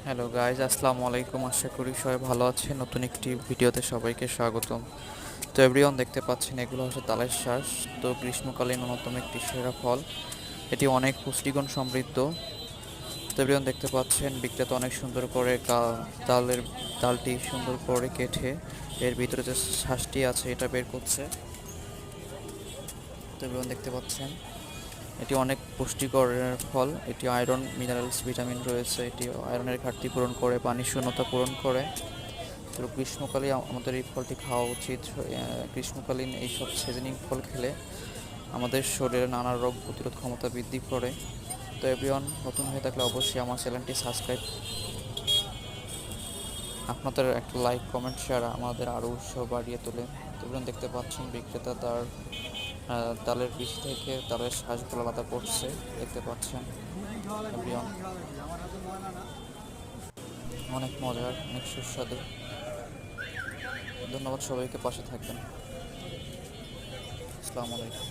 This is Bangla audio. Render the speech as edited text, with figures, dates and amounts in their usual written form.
হ্যালো গাইজ, আসসালামু আলাইকুম। আশা করি সবাই ভালো আছে। নতুন একটি ভিডিওতে সবাইকে স্বাগতম। তো এভরিওয়ান, দেখতে পাচ্ছেন এগুলো হচ্ছে তালের শ্বাস। তো গ্রীষ্মকালীন অন্যতম একটি সেরা ফল। এটি অনেক পুষ্টিগুণ সমৃদ্ধ। তো এভরিওয়ান, দেখতে পাচ্ছেন বিক্রেতা অনেক সুন্দর করে ডালটি সুন্দর করে কেটে এর ভিতরে যে শ্বাসটি আছে এটা বের করছে। তো এভরিওয়ান, দেখতে পাচ্ছেন এটি অনেক পুষ্টিকর ফল। এটি আয়রন, মিনারেলস, ভিটামিন রয়েছে। এটি আয়রনের ঘাটতি পূরণ করে, পানির শূন্যতা পূরণ করে। তো গ্রীষ্মকালে আমাদের এই ফলটি খাওয়া উচিত। গ্রীষ্মকালীন এইসব সিজনিং ফল খেলে আমাদের শরীরে নানা রোগ প্রতিরোধ ক্ষমতা বৃদ্ধি করে। তো এভরিওয়ান, নতুন হয়ে থাকলে অবশ্যই আমার চ্যানেলটি সাবস্ক্রাইব। আপনাদের একটা লাইক, কমেন্ট, শেয়ার আমাদের আরও উৎসাহ বাড়িয়ে তোলে। তো এভরিওয়ান, দেখতে পাচ্ছেন বিক্রেতা তার তালের বীজ থেকে তালের শ্বাসগুলো আলাদা করছে। দেখতে পাচ্ছেন এভরিওয়ান, অনেক মজার, অনেক সুস্বাদু। ধন্যবাদ সবাইকে, পাশে থাকবেন। আসসালামু আলাইকুম।